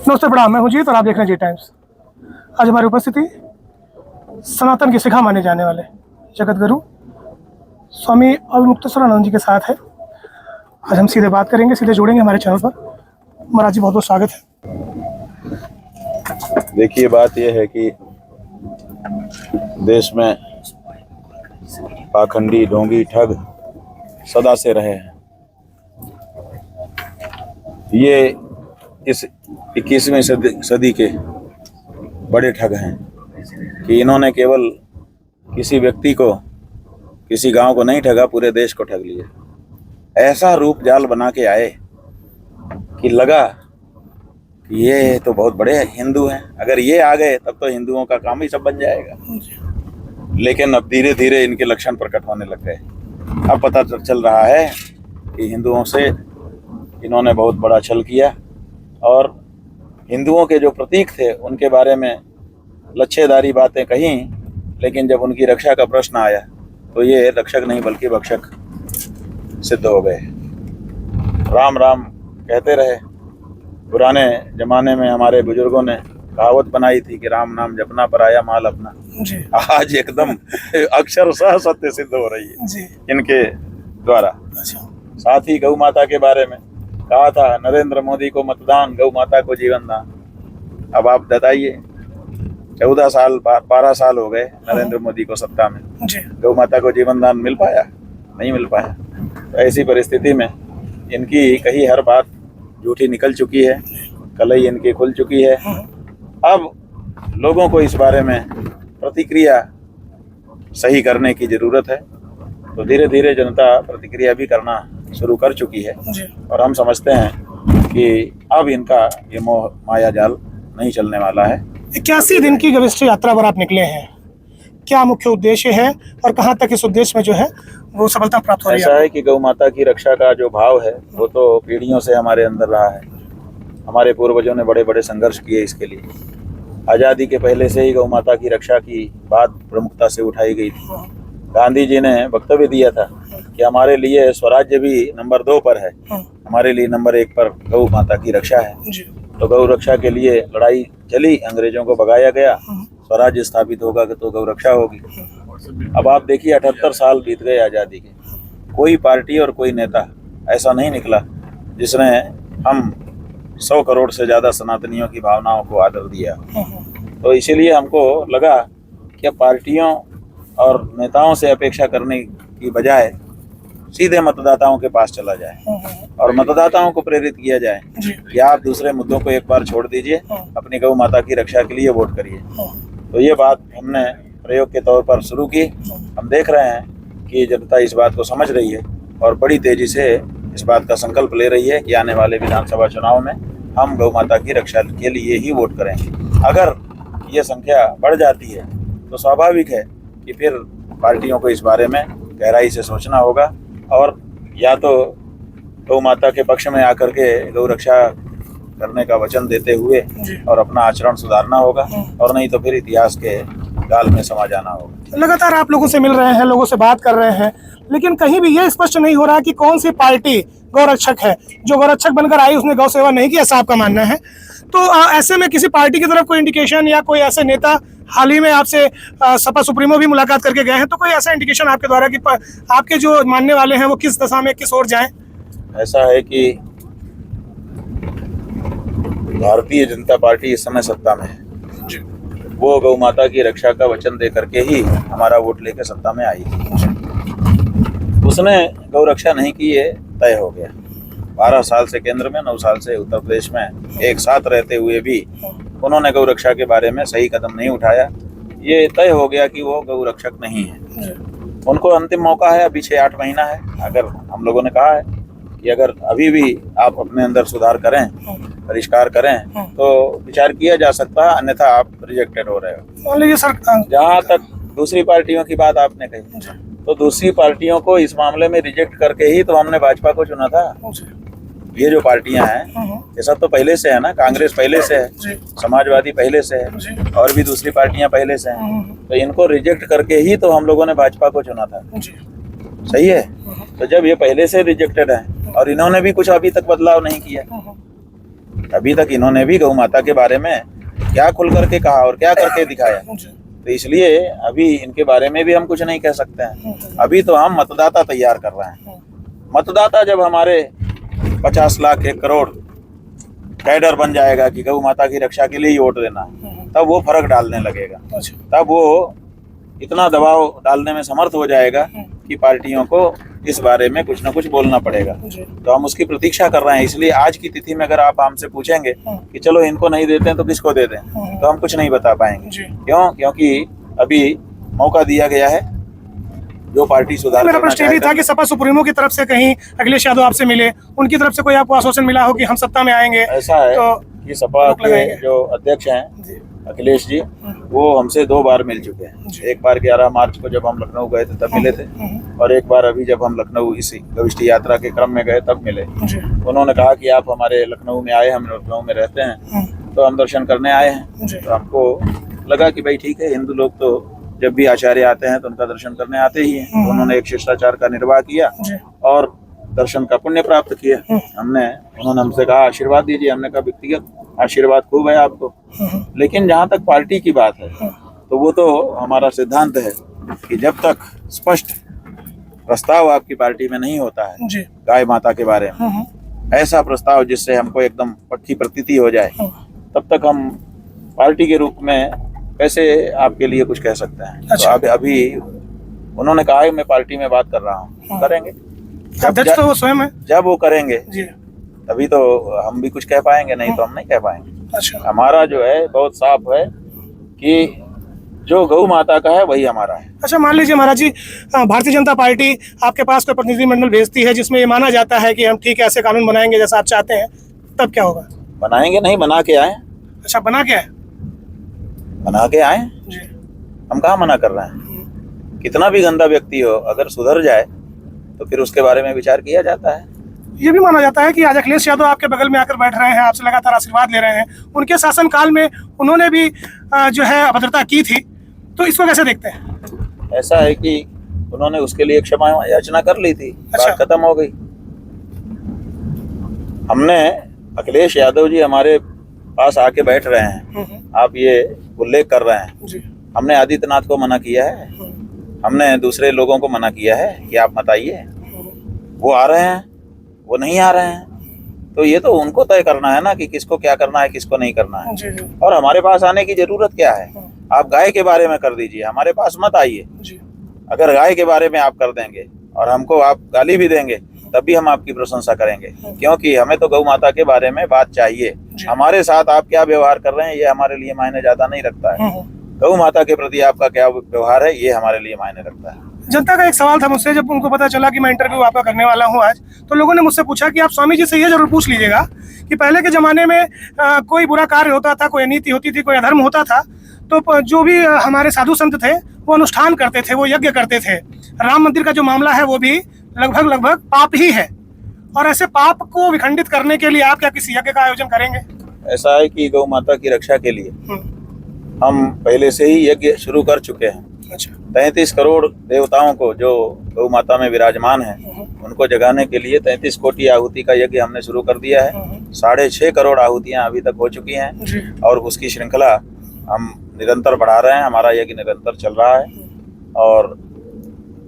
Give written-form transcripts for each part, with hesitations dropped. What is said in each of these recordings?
नमस्ते, प्रणाम। मैं हूं जीत और आप देख रहे हैं जी टाइम्स। आज हमारी उपस्थिति सनातन के शिखा माने जाने वाले जगत गुरु स्वामी अवमुक्तेश्वरानंद जी के साथ है। आज हम सीधे बात करेंगे, सीधे जुड़ेंगे हमारे चैनल पर। महाराज जी, बहुत बहुत स्वागत है। देखिए, बात यह है कि देश में पाखंडी, ढोंगी, ठग सदा से रहे हैं। ये इस 21वीं सदी के बड़े ठग हैं कि इन्होंने केवल किसी व्यक्ति को, किसी गांव को नहीं ठगा, पूरे देश को ठग लिया। ऐसा रूप जाल बना के आए कि लगा कि ये तो बहुत बड़े हिंदू हैं, अगर ये आ गए तब तो हिंदुओं का काम ही सब बन जाएगा। लेकिन अब धीरे धीरे इनके लक्षण प्रकट होने लग गए। अब पता चल रहा है कि हिंदुओं से इन्होंने बहुत बड़ा छल किया और हिंदुओं के जो प्रतीक थे उनके बारे में लच्छेदारी बातें कहीं, लेकिन जब उनकी रक्षा का प्रश्न आया तो ये रक्षक नहीं बल्कि भक्षक सिद्ध हो गए। राम राम कहते रहे। पुराने जमाने में हमारे बुजुर्गों ने कहावत बनाई थी कि राम नाम जपना पराया माल अपना। आज एकदम अक्षरशः सत्य सिद्ध हो रही है इनके द्वारा। साथ ही गौ माता के बारे में कहा था, नरेंद्र मोदी को मतदान, गौ माता को जीवन दान। अब आप बताइए, 14 साल 12 साल हो गए नरेंद्र मोदी को सत्ता में, गौ माता को जीवन दान मिल पाया? नहीं मिल पाया। तो ऐसी परिस्थिति में इनकी कही हर बात झूठी निकल चुकी है, कलई इनकी खुल चुकी है। अब लोगों को इस बारे में प्रतिक्रिया सही करने की जरूरत है। तो धीरे धीरे जनता प्रतिक्रिया भी करना शुरू कर चुकी है और हम समझते हैं कि अब इनका ये मोह माया जाल नहीं चलने वाला है। 81 दिन की गविष्ठ यात्रा पर आप निकले हैं, क्या मुख्य उद्देश्य है और कहाँ तक इस उद्देश्य में जो है वो सफलता प्राप्त हो रही है? ऐसा है कि गौ माता की रक्षा का जो भाव है वो तो पीढ़ियों से हमारे अंदर रहा है। हमारे पूर्वजों ने बड़े बड़े संघर्ष किए इसके लिए। आज़ादी के पहले से ही गौ माता की रक्षा की बात प्रमुखता से उठाई गई थी। गांधी जी ने वक्तव्य दिया था कि हमारे लिए स्वराज्य भी नंबर 2 पर है, हमारे लिए नंबर 1 पर गौ माता की रक्षा है। तो गौ रक्षा के लिए लड़ाई चली, अंग्रेजों को भगाया गया, स्वराज्य स्थापित होगा तो गौ रक्षा होगी। अब आप देखिए, 78 साल बीत गए आज़ादी के, कोई पार्टी और कोई नेता ऐसा नहीं निकला जिसने हम 100 करोड़ से ज़्यादा सनातनियों की भावनाओं को आदर दिया। तो इसीलिए हमको लगा कि पार्टियों और नेताओं से अपेक्षा करने की बजाय सीधे मतदाताओं के पास चला जाए और मतदाताओं को प्रेरित किया जाए कि आप दूसरे मुद्दों को एक बार छोड़ दीजिए, अपनी गौ माता की रक्षा के लिए वोट करिए। तो ये बात हमने प्रयोग के तौर पर शुरू की। हम देख रहे हैं कि जनता इस बात को समझ रही है और बड़ी तेजी से इस बात का संकल्प ले रही है कि आने वाले विधानसभा चुनाव में हम गौ माता की रक्षा के लिए ही वोट करेंगे। अगर ये संख्या बढ़ जाती है तो स्वाभाविक है कि फिर पार्टियों को इस बारे में गहराई से सोचना होगा और या तो गौ माता के पक्ष में आकर के गौ रक्षा करने का वचन देते हुए और अपना आचरण सुधारना होगा, और नहीं तो फिर इतिहास के गाल में समा जाना होगा। लगातार आप लोगों से मिल रहे हैं, लोगों से बात कर रहे हैं, लेकिन कहीं भी ये स्पष्ट नहीं हो रहा कि कौन सी पार्टी गौरक्षक है। जो गौरक्षक बनकर आई उसने गौ सेवा नहीं की, ऐसा आपका मानना है? तो ऐसे में किसी पार्टी की तरफ कोई इंडिकेशन या कोई ऐसे नेता, हाल ही में आपसे सपा सुप्रीमो भी मुलाकात करके गए हैं, तो कोई ऐसा इंडिकेशन आपके द्वारा कि आपके जो मानने वाले हैं वो किस दशा में, किस ओर जाएं? ऐसा है कि भारतीय जनता पार्टी इस समय सत्ता में है। वो गौ माता की रक्षा का वचन दे करके ही हमारा वोट लेकर सत्ता में आई। उसने गौ रक्षा नहीं की, ये तय हो गया। 12 साल से केंद्र में, 9 साल से उत्तर प्रदेश में एक साथ रहते हुए भी उन्होंने गौ रक्षा के बारे में सही कदम नहीं उठाया। ये तय हो गया कि वो गौ रक्षक नहीं है। उनको अंतिम मौका है, अभी 6-8 महीना है। अगर हम लोगों ने कहा है कि अगर अभी भी आप अपने अंदर सुधार करें, परिष्कार करें, तो विचार किया जा सकता है, अन्यथा आप रिजेक्टेड हो रहे हो। जहाँ तक दूसरी पार्टियों की बात आपने कही, तो दूसरी पार्टियों को इस मामले में रिजेक्ट करके ही तो हमने भाजपा को चुना था। ये जो पार्टियां हैं ये सब तो पहले से है ना, कांग्रेस पहले से है, समाजवादी पहले से है, और भी दूसरी पार्टियां पहले से हैं। तो इनको रिजेक्ट करके ही तो हम लोगों ने भाजपा को चुना था। सही है। तो जब ये पहले से रिजेक्टेड है और इन्होंने भी कुछ अभी तक बदलाव नहीं किया, अभी तक इन्होंने भी गौ माता के बारे में क्या खुल करके कहा और क्या करके दिखाया, तो इसलिए अभी इनके बारे में भी हम कुछ नहीं कह सकते हैं। अभी तो हम मतदाता तैयार कर रहे हैं। मतदाता जब हमारे 50 लाख 1 करोड़ कैडर बन जाएगा कि गौ माता की रक्षा के लिए ही वोट देना, तब वो फर्क डालने लगेगा। तब वो इतना दबाव डालने में समर्थ हो जाएगा कि पार्टियों को इस बारे में कुछ ना कुछ बोलना पड़ेगा। तो हम उसकी प्रतीक्षा कर रहे हैं। इसलिए आज की तिथि में अगर आप हमसे पूछेंगे कि चलो इनको नहीं देते हैं तो किसको दे दें, तो हम कुछ नहीं बता पाएंगे। क्यों? क्योंकि अभी मौका दिया गया है जो पार्टी सुधार मेरा प्रश्न ये भी था कि सपा सुप्रीमो की तरफ से कहीं अखिलेश यादव आपसे मिले, उनकी तरफ से कोई आपको आश्वासन मिला हो कि हम सत्ता में आएंगे? ऐसा है कि सपा के जो अध्यक्ष हैं अखिलेश जी, वो हमसे 2 बार मिल चुके हैं। एक बार 11 मार्च को जब हम लखनऊ गए थे तब मिले थे, और एक बार अभी जब हम लखनऊ इसी गविष्ठी यात्रा के क्रम में गए तब मिले। उन्होंने कहा कि आप हमारे लखनऊ में आए, हम लखनऊ में रहते हैं तो हम दर्शन करने आए हैं। तो हमको लगा कि भाई ठीक है, हिंदू लोग तो जब भी आचार्य आते हैं तो उनका दर्शन करने आते ही हैं। तो उन्होंने एक शिष्टाचार का निर्वाह किया और दर्शन का पुण्य प्राप्त किया। उन्होंने हमसे कहा आशीर्वाद दीजिए। हमने कहा व्यक्तिगत आशीर्वाद खूब है आपको, लेकिन जहाँ तक पार्टी की बात है तो वो तो हमारा सिद्धांत है कि जब तक स्पष्ट प्रस्ताव आपकी पार्टी में नहीं होता है गाय माता के बारे में, ऐसा प्रस्ताव जिससे हमको एकदम पक्की प्रतीति हो जाए, तब तक हम पार्टी के रूप में कैसे आपके लिए कुछ कह सकते हैं। अच्छा। तो अभी उन्होंने कहा है मैं पार्टी में बात कर रहा हूँ, करेंगे अध्यक्ष तो वो स्वयं है, जब वो करेंगे तभी तो हम भी कुछ कह पाएंगे, नहीं तो हम नहीं कह पाएंगे। अच्छा। हमारा जो है बहुत साफ है कि जो गौ माता का है वही हमारा है। अच्छा, मान लीजिए महाराज जी, भारतीय जनता पार्टी आपके पास कोई प्रतिनिधिमंडल भेजती है जिसमें ये माना जाता है कि हम ठीक है ऐसे कानून बनाएंगे जैसा आप चाहते हैं, तब क्या होगा? बनाएंगे नहीं, बना के आए। अच्छा, बना के आए? बना के आए जी। हम कहाँ मना कर रहे हैं? कितना भी गंदा व्यक्ति हो, अगर सुधर जाए तो फिर उसके बारे में विचार किया जाता है। ये भी माना जाता है कि आज अखिलेश यादव आपके बगल में आकर बैठ रहे हैं, आपसे लगातार आशीर्वाद ले रहे हैं। उनके शासन काल में उन्होंने भी जो है अभद्रता की थी, तो इसको कैसे देखते हैं? ऐसा है कि उन्होंने उसके लिए क्षमा याचना कर ली थी। अच्छा। बात खत्म हो गई। हमने अखिलेश यादव जी हमारे पास आके बैठ रहे हैं, आप ये उल्लेख कर रहे हैं जी। हमने आदित्यनाथ को मना किया है, हमने दूसरे लोगों को मना किया है कि आप मत आइए। वो आ रहे हैं, वो नहीं आ रहे हैं, तो ये तो उनको तय करना है ना कि किसको क्या करना है, किसको नहीं करना है। जी। और हमारे पास आने की जरूरत क्या है? आप गाय के बारे में कर दीजिए, हमारे पास मत आइए। अगर गाय के बारे में आप कर देंगे और हमको आप गाली भी देंगे तब भी हम आपकी प्रशंसा करेंगे, क्योंकि हमें तो गौ माता के बारे में बात चाहिए। हमारे साथ आप क्या व्यवहार कर रहे हैं ये हमारे लिए मायने ज्यादा नहीं रखता है। गौ माता के प्रति आपका क्या व्यवहार है ये हमारे लिए मायने रखता है। जनता का एक सवाल था मुझसे, जब उनको पता चला कि मैं इंटरव्यू आपका करने वाला हूं आज, तो लोगों ने मुझसे पूछा कि आप स्वामी जी से ये जरूर पूछ लीजिएगा कि पहले के जमाने में कोई बुरा कार्य होता था, कोई अनीति होती थी, कोई अधर्म होता था, तो जो भी हमारे साधु संत थे वो अनुष्ठान करते थे, वो यज्ञ करते थे। राम मंदिर का जो मामला है वो भी लगभग पाप ही है, और ऐसे पाप को विखंडित करने के लिए आप क्या किसी यज्ञ का आयोजन करेंगे? ऐसा है कि गौ माता की रक्षा के लिए हम पहले से ही यज्ञ शुरू कर चुके हैं। अच्छा। 33 करोड़ देवताओं को जो गौ माता में विराजमान है उनको जगाने के लिए 33 कोटि आहुति का यज्ञ हमने शुरू कर दिया है। 6.5 करोड़ आहुतियां अभी तक हो चुकी हैं और उसकी श्रृंखला हम निरंतर बढ़ा रहे हैं। हमारा यज्ञ निरंतर चल रहा है और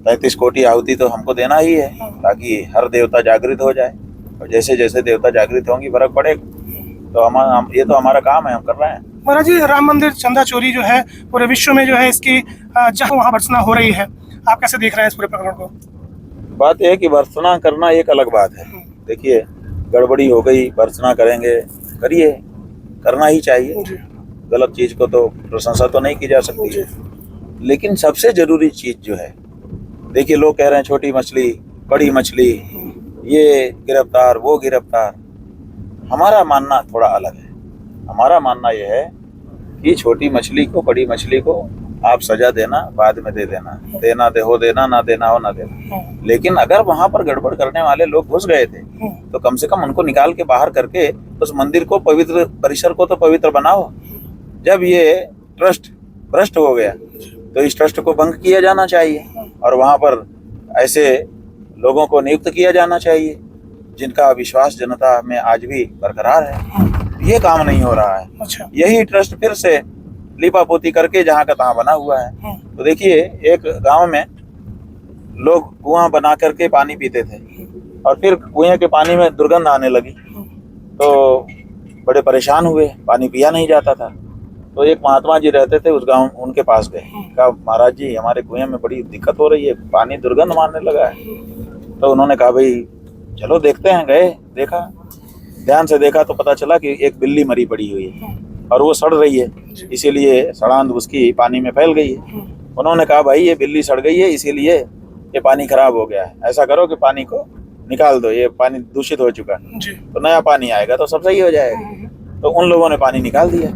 33 कोटि आहुति तो हमको देना ही है ताकि हर देवता जागृत हो जाए, और जैसे जैसे देवता जागृत होंगी फर्क पड़ेगा। तो ये तो हमारा काम है, हम कर रहे हैं। महाराज जी, राम मंदिर चंदा चोरी जो है पूरे विश्व में जो है इसकी जहाँ वहाँ भर्त्सना हो रही है, आप कैसे देख रहे हैं इस पूरे प्रकरण को? बात यह है कि भर्त्सना करना एक अलग बात है। देखिए, गड़बड़ी हो गई, भर्त्सना करेंगे, करिए, करना ही चाहिए। गलत चीज को तो प्रशंसा तो नहीं की जा सकती है, लेकिन सबसे जरूरी चीज जो है, देखिए लोग कह रहे हैं छोटी मछली बड़ी मछली, ये गिरफ्तार वो गिरफ्तार। हमारा मानना थोड़ा अलग है। हमारा मानना यह है कि छोटी मछली को बड़ी मछली को आप सजा देना, बाद में दे देना, देना दे हो देना, ना देना हो ना देना। लेकिन अगर वहां पर गड़बड़ करने वाले लोग घुस गए थे तो कम से कम उनको निकाल के बाहर करके उस मंदिर को पवित्र, परिसर को तो पवित्र बनाओ। जब ये ट्रस्ट भ्रष्ट हो गया तो इस ट्रस्ट को भंग किया जाना चाहिए और वहां पर ऐसे लोगों को नियुक्त किया जाना चाहिए जिनका विश्वास जनता में आज भी बरकरार है। ये काम नहीं हो रहा है। अच्छा। यही ट्रस्ट फिर से लीपापोती करके जहाँ का तहाँ बना हुआ है। तो देखिए, एक गांव में लोग कुआं बना करके पानी पीते थे और फिर कुएं के पानी में दुर्गंध आने लगी, तो बड़े परेशान हुए, पानी पिया नहीं जाता था। तो एक महात्मा जी रहते थे उस गांव, उनके पास गए, कहा महाराज जी हमारे कुएं में बड़ी दिक्कत हो रही है, पानी दुर्गंध मारने लगा है। तो उन्होंने कहा भाई चलो देखते हैं। गए, देखा, ध्यान से देखा तो पता चला कि एक बिल्ली मरी पड़ी हुई है और वो सड़ रही है, इसीलिए सड़ांध उसकी पानी में फैल गई है। उन्होंने कहा भाई ये बिल्ली सड़ गई है इसीलिए ये पानी खराब हो गया है, ऐसा करो कि पानी को निकाल दो, ये पानी दूषित हो चुका है, तो नया पानी आएगा तो सब सही हो जाएगा। तो उन लोगों ने पानी निकाल दिया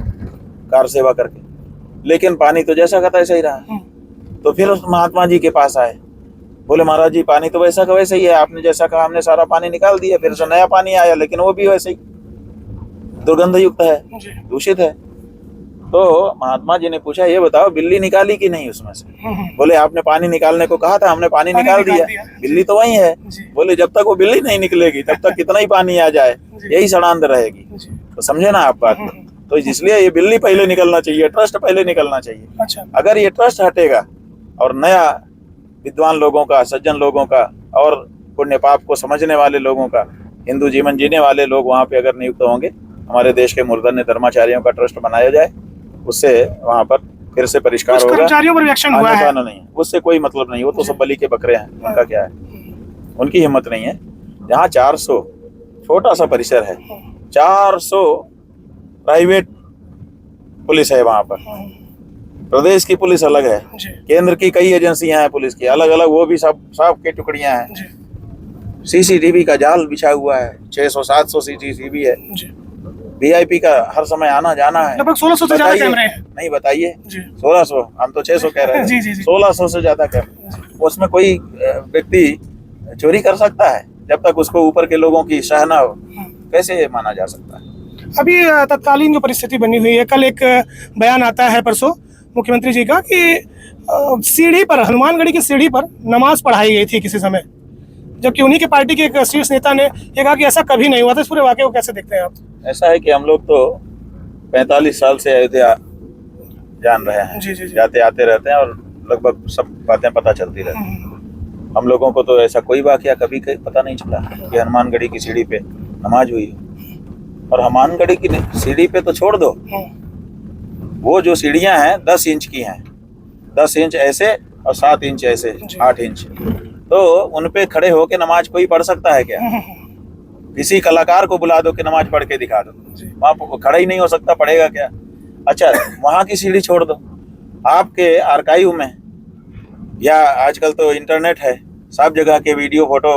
कार सेवा करके, लेकिन पानी तो जैसा का तैसा ही रहा। तो फिर उस महात्मा जी के पास आए, बोले महाराज जी पानी तो वैसा का वैसा ही है, आपने जैसा कहा हमने सारा पानी निकाल दिया, फिर से नया पानी आया लेकिन वो भी वैसे ही दुर्गंध युक्त है, दूषित है। तो महात्मा जी ने पूछा ये बताओ बिल्ली निकाली कि नहीं उसमें से? बोले आपने पानी निकालने को कहा था, हमने पानी निकाल दिया, बिल्ली तो वही है। बोले जब तक वो बिल्ली नहीं निकलेगी तब तक कितना ही पानी आ जाए यही सड़ांध रहेगी। तो समझे ना आप बात को? तो इसलिए ये बिल्ली पहले निकलना चाहिए, ट्रस्ट पहले निकलना चाहिए। अच्छा। अगर ये ट्रस्ट हटेगा और नया विद्वान लोगों का, सज्जन लोगों का और पुण्य पाप को समझने वाले लोगों का, हिंदू जीवन जीने वाले लोग वहाँ पे अगर नियुक्त होंगे, हमारे देश के मूर्धन्य धर्माचार्यों का ट्रस्ट बनाया जाए, उससे वहाँ पर फिर से परिष्कार होगा। कर्मचारियों पर रिएक्शन हुआ है। नहीं, उससे कोई मतलब नहीं, वो तो सब बलि के बकरे हैं, उनका क्या है, उनकी हिम्मत नहीं है। जहाँ 400 छोटा सा परिसर है, 400 प्राइवेट पुलिस है वहाँ पर, प्रदेश की पुलिस अलग है, केंद्र की कई एजेंसियां हैं पुलिस की अलग अलग, वो भी सब की टुकड़ियां हैं। सीसीटीवी का जाल बिछा हुआ है, 600-700 सीसीटीवी है, वीआईपी का हर समय आना जाना है। लगभग 1600 से ज्यादा कैमरे हैं। नहीं बताइए, 1600, हम तो 600 कह रहे हैं। जी। 1600 से ज्यादा कैमरे, उसमें कोई व्यक्ति चोरी कर सकता है जब तक उसको ऊपर के लोगों की सह न हो, कैसे माना जा सकता है? अभी तत्कालीन जो परिस्थिति बनी हुई है, कल एक बयान आता है परसों मुख्यमंत्री जी का कि सीढ़ी पर, हनुमानगढ़ी की सीढ़ी पर नमाज पढ़ाई गई थी किसी समय, जबकि उन्हीं के पार्टी के एक शीर्ष नेता ने ये कहा कि ऐसा कभी नहीं हुआ था। इस पूरे वाकये को कैसे देखते हैं आप? ऐसा है कि हम लोग तो 45 साल से अयोध्या जान रहे हैं, जी। जाते आते रहते हैं और लगभग सब बातें पता चलती रहती हैं। हम लोगों को तो ऐसा कोई वाकया कभी पता नहीं चला कि हनुमानगढ़ी की सीढ़ी पे नमाज हुई हो। और हनुमानगढ़ी की सीढ़ी पे तो छोड़ दो, वो जो सीढ़ियां हैं 10 इंच की हैं, 10 इंच ऐसे और 7 इंच ऐसे, 8 इंच, तो उन पे खड़े होके नमाज कोई पढ़ सकता है क्या? किसी कलाकार को बुला दो कि नमाज पढ़ के दिखा दो, वहाँ खड़ा ही नहीं हो सकता, पढ़ेगा क्या? अच्छा, वहाँ की सीढ़ी छोड़ दो, आपके आर्काइव में या आजकल तो इंटरनेट है, सब जगह के वीडियो फोटो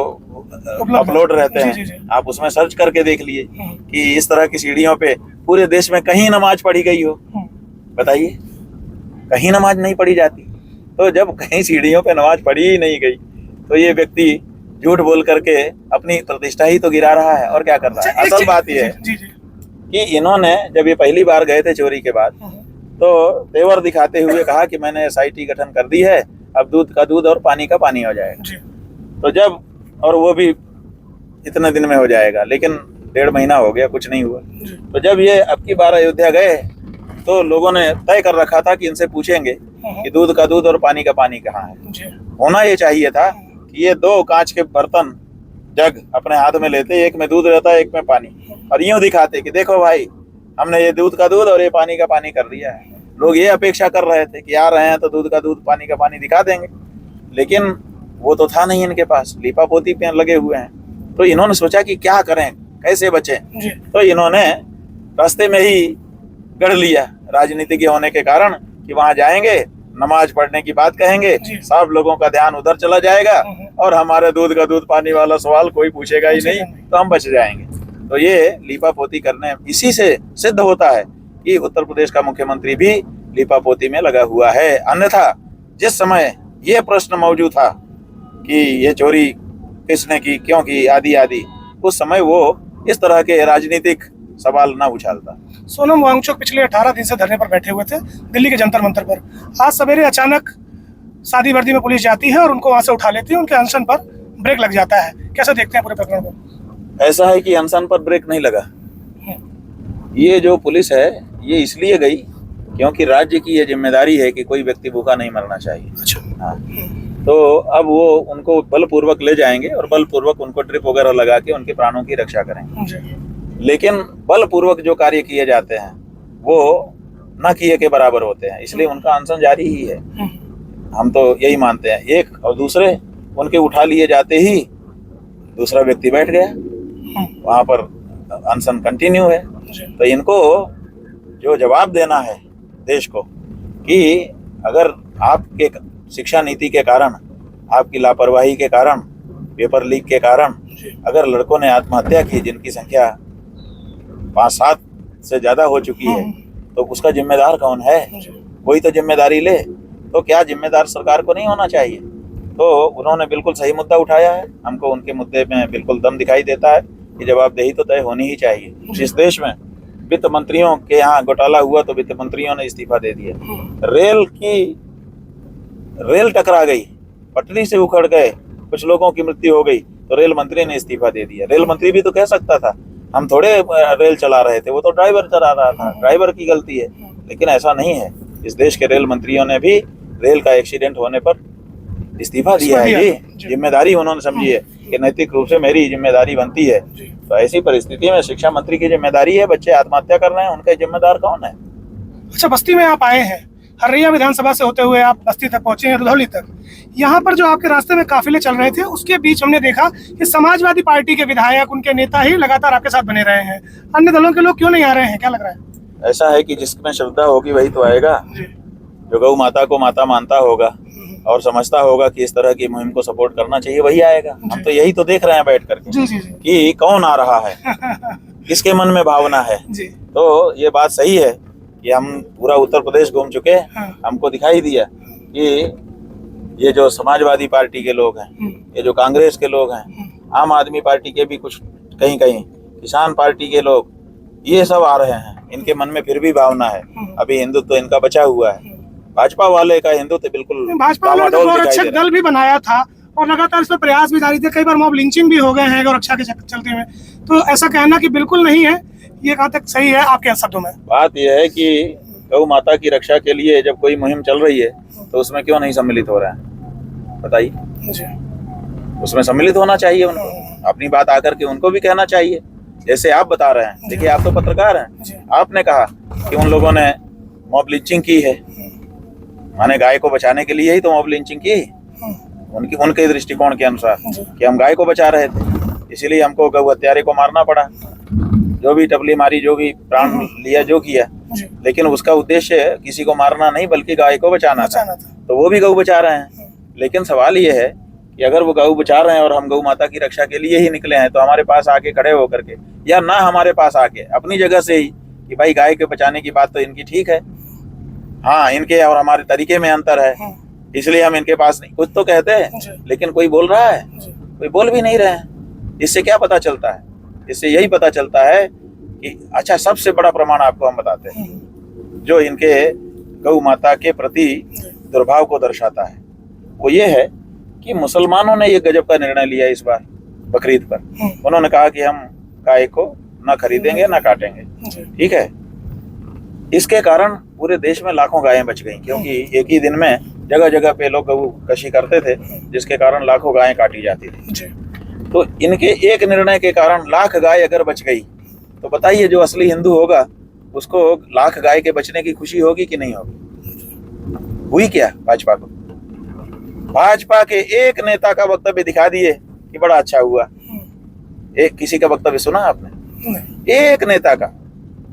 अपलोड रहते हैं, आप उसमें सर्च करके देख लिए कि इस तरह की सीढ़ियों पे पूरे देश में कहीं नमाज पढ़ी गई हो? बताइए, कहीं नमाज नहीं पढ़ी जाती। तो जब कहीं सीढ़ियों पे नमाज पढ़ी ही नहीं गई तो ये व्यक्ति झूठ बोल करके अपनी प्रतिष्ठा ही तो गिरा रहा है और क्या कर रहा है। असल बात यह है कि इन्होंने जब ये पहली बार गए थे चोरी के बाद, तो तेवर दिखाते हुए कहा कि मैंने SIT गठन कर दी है, अब दूध का दूध और पानी का पानी हो जाएगा। तो जब, और वो भी इतने दिन में हो जाएगा, लेकिन 1.5 महीना हो गया, कुछ नहीं हुआ। तो जब ये अब की बार अयोध्या गए तो लोगों ने तय कर रखा था कि इनसे पूछेंगे कि दूध का दूध और पानी का पानी कहाँ है। होना ये चाहिए था कि ये 2 कांच के बर्तन, जग अपने हाथ में लेते, एक में दूध रहता है एक में पानी, और यूं दिखाते कि देखो भाई हमने ये दूध का दूध और ये पानी का पानी कर दिया है। लोग ये अपेक्षा कर रहे थे कि आ रहे हैं तो दूध का दूध पानी का पानी दिखा देंगे, लेकिन वो तो था नहीं इनके पास, लीपापोती पे लगे हुए हैं। तो इन्होंने सोचा कि क्या करें, कैसे बचें, तो इन्होंने रास्ते में ही गढ़ लिया, राजनीतिज्ञ होने के कारण, कि वहां जाएंगे, नमाज पढ़ने की बात कहेंगे, सब लोगों का ध्यान उधर चला जाएगा और हमारे दूध का दूध पानी वाला सवाल कोई पूछेगा ही नहीं, तो हम बच जाएंगे। तो ये लीपापोती करने, इसी से सिद्ध होता है कि उत्तर प्रदेश का मुख्यमंत्री भी लीपापोती में लगा हुआ है। अन्यथा जिस समय ये प्रश्न मौजूद था कि ये चोरी किसने की, क्यों की, आदि आदि, उस समय वो इस तरह के राजनीतिक सवाल ना उछालता। सोनम वांगचुक पिछले 18 दिन से धरने पर बैठे हुए थे दिल्ली के जंतर मंतर पर। आज सवेरे अचानक सादी वर्दी में पुलिस जाती है और उनको वहां से उठा लेती है, उनके अनशन पर ब्रेक लग जाता है। कैसे देखते हैं पूरे प्रकरण को? ऐसा है कि अनशन पर ब्रेक नहीं लगा, ये जो पुलिस है ये इसलिए गई क्योंकि राज्य की ये जिम्मेदारी है कि कोई व्यक्ति भूखा नहीं मरना चाहिए। अच्छा। हाँ, तो अब वो उनको बलपूर्वक ले जाएंगे और बलपूर्वक उनको ड्रिप वगैरह लगा के उनके प्राणों की रक्षा करेंगे। जी। लेकिन बलपूर्वक जो कार्य किए जाते हैं वो न किए के बराबर होते हैं, इसलिए उनका अनशन जारी ही है। हम तो यही मानते हैं। एक और दूसरे उनके उठा लिए जाते ही दूसरा व्यक्ति बैठ गया, वहां पर अनशन कंटिन्यू है। तो इनको जो जवाब देना है देश को कि अगर आपके शिक्षा नीति के कारण, आपकी लापरवाही के कारण, पेपर लीक के कारण अगर लड़कों ने आत्महत्या की जिनकी संख्या 5-7 से ज्यादा हो चुकी है, तो उसका जिम्मेदार कौन है? कोई तो जिम्मेदारी ले। तो क्या जिम्मेदार सरकार को नहीं होना चाहिए? तो उन्होंने बिल्कुल सही मुद्दा उठाया है। हमको उनके मुद्दे में बिल्कुल दम दिखाई देता है कि जवाबदेही तो तय होनी ही चाहिए। इस देश में वित्त मंत्रियों के यहाँ घोटाला हुआ तो वित्त मंत्रियों ने इस्तीफा दे दिया। रेल टकरा गई, पटरी से उखड़ गए, कुछ लोगों की मृत्यु हो गई तो रेल मंत्री ने इस्तीफा दे दिया। रेल मंत्री भी तो कह सकता था हम थोड़े रेल चला रहे थे, वो तो ड्राइवर चला रहा था, ड्राइवर की गलती है। लेकिन ऐसा नहीं है। इस देश के रेल मंत्रियों ने भी रेल का एक्सीडेंट होने पर इस्तीफा दिया है जी। जिम्मेदारी उन्होंने समझी है कि नैतिक रूप से मेरी जिम्मेदारी बनती है। तो ऐसी परिस्थिति में शिक्षा मंत्री की जिम्मेदारी है। बच्चे आत्महत्या कर रहे हैं, उनके जिम्मेदार कौन है? अच्छा, बस्ती में आप आए हैं, हरैया विधानसभा से होते हुए आप बस्ती तक पहुंचे हैं, रुधौली तक। यहाँ पर जो आपके रास्ते में काफिले चल रहे थे उसके बीच हमने देखा कि समाजवादी पार्टी के विधायक, उनके नेता ही लगातार आपके साथ बने रहे हैं। अन्य दलों के लोग क्यों नहीं आ रहे हैं, क्या लग रहा है? ऐसा है कि जिसमें श्रद्धा होगी वही तो आएगा। जो गौ माता को माता मानता होगा और समझता होगा कि इस तरह की मुहिम को सपोर्ट करना चाहिए वही आएगा। हम तो यही तो देख रहे हैं बैठ करके कि कौन आ रहा है, किसके मन में भावना है। तो ये बात सही है कि हम पूरा उत्तर प्रदेश घूम चुके हैं। हमको दिखाई दिया कि ये जो समाजवादी पार्टी के लोग हैं, ये जो कांग्रेस के लोग हैं, आम आदमी पार्टी के भी कुछ कहीं कहीं, किसान पार्टी के लोग, ये सब आ रहे हैं। इनके मन में फिर भी भावना है। अभी हिंदुत्व तो इनका बचा हुआ है। भाजपा वाले का हिंदुत्व बिल्कुल, भाजपा वालों ने गौरक्षक दल भी बनाया था और लगातार इस पर प्रयास भी जारी थे। कई बार मॉब लिंचिंग भी हो गए हैं गौरक्षा के चलते हुए। तो ऐसा कहना कि बिल्कुल नहीं है, ये कहाँ तक सही है आपके शब्दों में? बात यह है कि गौ माता की रक्षा के लिए जब कोई मुहिम चल रही है तो उसमें क्यों नहीं सम्मिलित हो रहे हैं? बताइए। उसमें सम्मिलित होना चाहिए उनको। अपनी बात आकर के उनको भी कहना चाहिए, जैसे आप बता रहे हैं। देखिए, आप तो पत्रकार हैं, आपने कहा कि उन लोगों ने मॉब लिंचिंग की है, माने गाय को बचाने के लिए ही तो मॉब लिंचिंग की, उनके दृष्टिकोण के अनुसार कि हम गाय को बचा रहे थे, इसीलिए हमको गौ हत्यारे को मारना पड़ा। जो भी टपली मारी, जो भी प्राण लिया, जो किया, लेकिन उसका उद्देश्य किसी को मारना नहीं बल्कि गाय को बचाना था। तो वो भी गौ बचा रहे हैं। लेकिन सवाल ये है कि अगर वो गौ बचा रहे हैं और हम गौ माता की रक्षा के लिए ही निकले हैं, तो हमारे पास आके खड़े होकर के, या ना हमारे पास आके अपनी जगह से ही कि भाई गाय के बचाने की बात तो इनकी ठीक है, हाँ इनके और हमारे तरीके में अंतर है, इसलिए हम इनके पास नहीं, कुछ तो कहते हैं। लेकिन कोई बोल रहा है? कोई बोल भी नहीं रहे हैं। इससे क्या पता चलता है? इससे यही पता चलता है कि अच्छा, सबसे बड़ा प्रमाण आपको हम बताते हैं जो इनके गौ माता के प्रति दुर्भाव को दर्शाता है। वो ये है कि मुसलमानों ने ये गजब का निर्णय लिया इस बार बकरीद पर। उन्होंने कहा कि हम गाय को ना खरीदेंगे ना काटेंगे। ठीक है, इसके कारण पूरे देश में लाखों गायें बच गईं, क्योंकि एक ही दिन में जगह जगह पे लोग गौ कशी करते थे, जिसके कारण लाखों गायें काटी जाती थी। तो इनके एक निर्णय के कारण लाख गाय अगर बच गई, तो बताइए जो असली हिंदू होगा उसको लाख गाय के बचने की खुशी होगी कि नहीं होगी? हुई क्या भाजपा को? भाजपा के एक नेता का वक्तव्य दिखा दिए कि बड़ा अच्छा हुआ। एक किसी का वक्तव्य सुना आपने? एक नेता का,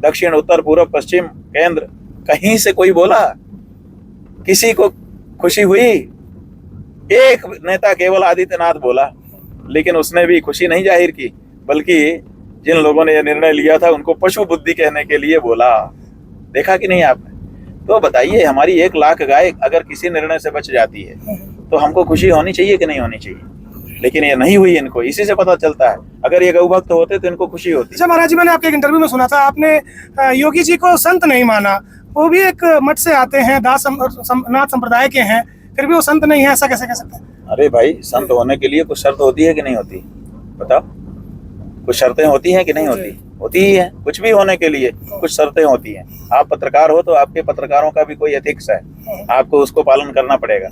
दक्षिण, उत्तर, पूर्व, पश्चिम, केंद्र, कहीं से कोई बोला? किसी को खुशी हुई? एक नेता केवल आदित्यनाथ बोला, लेकिन उसने भी खुशी नहीं जाहिर की, बल्कि जिन लोगों ने यह निर्णय लिया था उनको पशु बुद्धि कहने के लिए बोला। देखा कि नहीं आपने? तो बताइए, हमारी 1 लाख गाय अगर किसी निर्णय से बच जाती है तो हमको खुशी होनी चाहिए कि नहीं होनी चाहिए? लेकिन ये नहीं हुई इनको। इसी से पता चलता है, अगर ये गौ भक्त होते तो इनको खुशी होती। अच्छा महाराज जी, मैंने आपके एक इंटरव्यू में सुना था, आपने योगी जी को संत नहीं माना। वो भी एक मठ से आते हैं, दास नाथ संप्रदाय के हैं, फिर भी वो संत नहीं है, ऐसा कैसे कह सकते हैं? अरे भाई, संत होने के लिए कुछ शर्त होती है कि नहीं होती? बताओ, कुछ शर्तें होती हैं कि नहीं होती? होती ही है। कुछ भी होने के लिए कुछ शर्तें होती हैं। आप पत्रकार हो तो आपके पत्रकारों का भी कोई एथिक्स है, आपको उसको पालन करना पड़ेगा।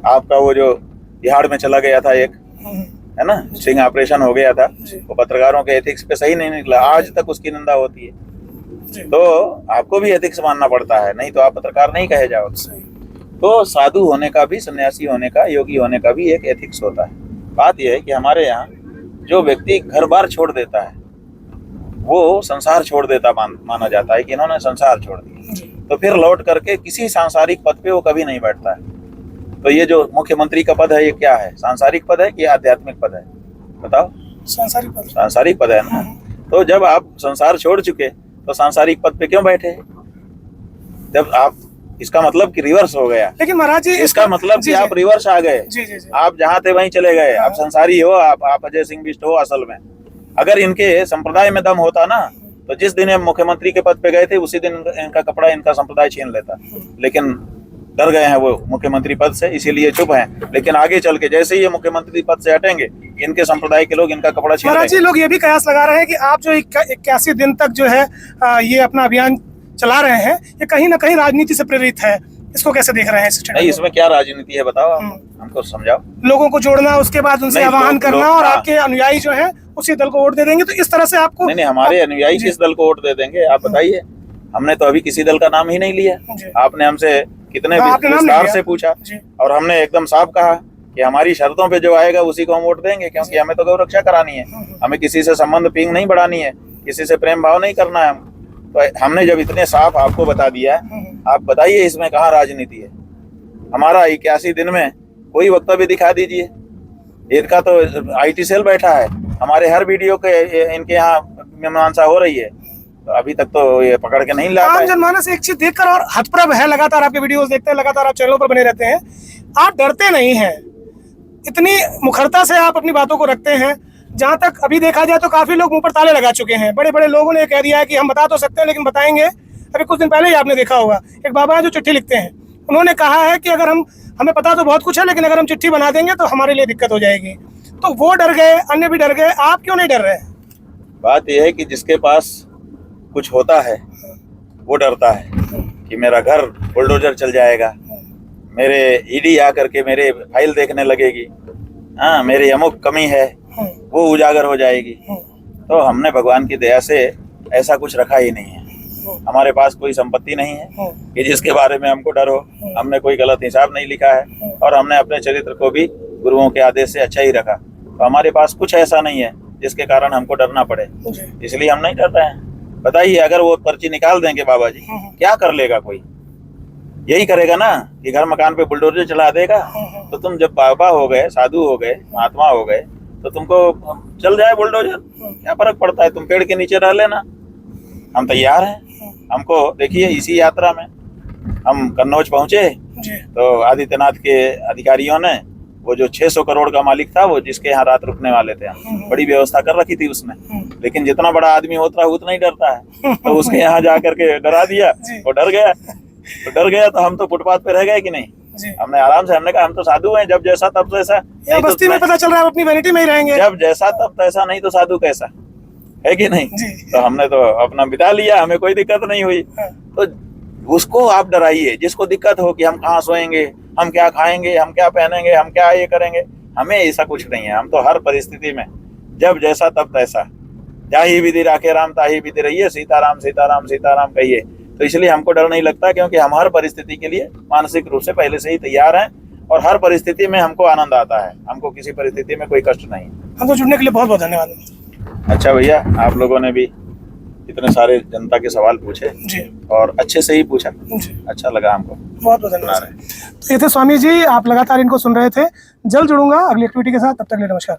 आपका वो जो बिहार में चला गया था एक, है ना, स्टिंग ऑपरेशन हो गया था, वो पत्रकारों के एथिक्स पे सही नहीं निकला, आज तक उसकी निंदा होती है। तो आपको भी एथिक्स मानना पड़ता है, नहीं तो आप पत्रकार नहीं कहे जाओगे। तो साधु होने का भी, सन्यासी होने का, योगी होने का भी एक एथिक्स होता है। बात यह है कि हमारे यहाँ जो व्यक्ति घर बार छोड़ देता है वो संसार छोड़ देता माना जाता है कि इन्होंने संसार छोड़ दिया, तो फिर लौट करके किसी सांसारिक पद पे वो कभी नहीं बैठता है। तो ये जो मुख्यमंत्री का पद है ये क्या है, सांसारिक पद है कि आध्यात्मिक पद है? बताओ। सांसारिक पद। सांसारिक पद है ना। तो जब आप संसार छोड़ चुके तो सांसारिक पद पे क्यों बैठे? जब आप, इसका मतलब कि रिवर्स हो गया। लेकिन महाराज जी इसका मतलब कि आप रिवर्स आ गए। आप जहाँ थे वहीं चले गए। आप संसारी हो, आप अजय सिंह बिष्ट हो असल में। अगर इनके संप्रदाय में दम होता ना तो जिस दिन ये मुख्यमंत्री के पद पे गए थे उसी दिन इनका कपड़ा इनका संप्रदाय छीन लेता। लेकिन डर गए हैं वो मुख्यमंत्री पद से, इसीलिए चुप हैं। लेकिन आगे चल के जैसे ही ये मुख्यमंत्री पद से हटेंगे इनके संप्रदाय के लोग इनका कपड़ा छीन लेंगे। महाराज जी, लोग ये भी कयास लगा रहे हैं कि आप जो 81 दिन तक जो है ये अपना अभियान चला रहे हैं, ये कहीं ना कहीं राजनीति से प्रेरित है। इसको कैसे देख रहे हैं? नहीं, इसमें क्या राजनीति है बताओ, हमको समझाओ। लोगों को जोड़ना, उसके बाद उनसे आह्वान करना और आपके अनुयायी जो है उसी दल को वोट दे देंगे, तो इस तरह से आपको। नहीं, हमारे अनुयायी किस दल को वोट दे देंगे आप बताइए? हमने तो अभी किसी दल का नाम ही नहीं लिया। आपने हमसे कितने विस्तार से पूछा और हमने एकदम साफ कहा कि हमारी शर्तों पे जो आएगा उसी को हम वोट देंगे, क्योंकि हमें तो गौ रक्षा करानी है, हमें किसी से संबंध पिंग नहीं बढ़ानी है, किसी से प्रेम भाव नहीं करना है। तो हमने जब इतने साफ आपको बता दिया, आप बताइए इसमें कहाँ राजनीति है? हमारा 81 दिन में कोई वक्तव्य दिखा दीजिए। इनका तो IT सेल बैठा है, हमारे हर वीडियो के इनके यहाँ मीमांसा हो रही है, तो अभी तक तो ये पकड़ के नहीं ला आम जनमानस एक चीज देखकर और हतप्रभ है, लगातार आपके वीडियोस देखते हैं, लगातार आप चैनलों पर बने रहते हैं, आप डरते नहीं हैं, इतनी मुखरता से आप अपनी बातों को रखते हैं। जहां तक अभी देखा जाए तो काफी लोग मुंह पर ताले लगा चुके हैं। बड़े बड़े लोगों ने कह दिया है कि हम बता तो सकते हैं लेकिन बताएंगे। अभी कुछ दिन पहले ही आपने देखा होगा, एक बाबा है जो चिट्ठी लिखते हैं, उन्होंने कहा है कि अगर हमें पता तो बहुत कुछ है लेकिन अगर हम चिट्ठी बना देंगे तो हमारे लिए दिक्कत हो जाएगी। तो वो डर गए, अन्य भी डर गए, आप क्यों नहीं डर रहे? बात यह है कि जिसके पास कुछ होता है वो डरता है कि मेरा घर बुलडोजर चल जाएगा, मेरे ईडी आकर के मेरे फाइल देखने लगेगी, हाँ मेरी अमुक कमी है वो उजागर हो जाएगी। तो हमने भगवान की दया से ऐसा कुछ रखा ही नहीं है। हमारे पास कोई संपत्ति नहीं है कि जिसके बारे में हमको डर हो। हमने कोई गलत हिसाब नहीं लिखा है और हमने अपने चरित्र को भी गुरुओं के आदेश से अच्छा ही रखा। तो हमारे पास कुछ ऐसा नहीं है जिसके कारण हमको डरना पड़े, इसलिए हम नहीं डर रहे हैं। बताइए, अगर वो पर्ची निकाल देंगे बाबा जी, क्या कर लेगा कोई? यही करेगा ना कि घर मकान पे बुलडोजर चला देगा। तो तुम जब बाबा हो गए, साधु हो गए, महात्मा हो गए, तो तुमको चल जाए बुलडोजर, क्या फर्क पड़ता है? तुम पेड़ के नीचे रह लेना, हम तैयार हैं। हमको देखिए, इसी यात्रा में हम कन्नौज पहुंचे तो आदित्यनाथ के अधिकारियों ने वो जो 600 करोड़ का मालिक था, वो जिसके यहाँ रात रुकने वाले थे, बड़ी व्यवस्था कर रखी थी उसने। लेकिन जितना बड़ा आदमी होता है उतना ही डरता है, तो उसके यहाँ जा करके डरा दिया, वो डर गया। तो डर गया तो हम तो फुटपाथ पे रह गए कि नहीं? हमने आराम से, हमने कहा हम तो साधु हैं, जब जैसा तब तैसा। बस्ती में पता चल रहा है अपनी वैनिटी में ही रहेंगे, जब जैसा तब तैसा, नहीं तो साधु कैसा, है कि नहीं? तो हमने तो अपना बिता लिया, हमें कोई दिक्कत नहीं हुई। तो उसको आप डराइए जिसको दिक्कत हो कि हम कहाँ सोएंगे, हम क्या खाएंगे, हम क्या पहनेंगे, हम क्या ये करेंगे। हमें ऐसा कुछ नहीं है, हम तो हर परिस्थिति में जब जैसा तब तैसा। जाहि विधि राखे राम ताहि विधि रहिए, सीताराम सीताराम सीताराम कहिए। तो इसलिए हमको डर नहीं लगता, क्योंकि हम हर परिस्थिति के लिए मानसिक रूप से पहले से ही तैयार हैं और हर परिस्थिति में हमको आनंद आता है, हमको किसी परिस्थिति में कोई कष्ट नहीं। हमको जुड़ने के लिए बहुत बहुत धन्यवाद। अच्छा भैया, आप लोगों ने भी इतने सारे जनता के सवाल पूछे जी, और अच्छे से ही पूछा जी, अच्छा लगा हमको, बहुत बहुत धन्यवाद। तो ये थे स्वामी जी, आप लगातार इनको सुन रहे थे। जल्द जुड़ूंगा अगली एक्टिविटी के साथ, तब तक के लिए नमस्कार।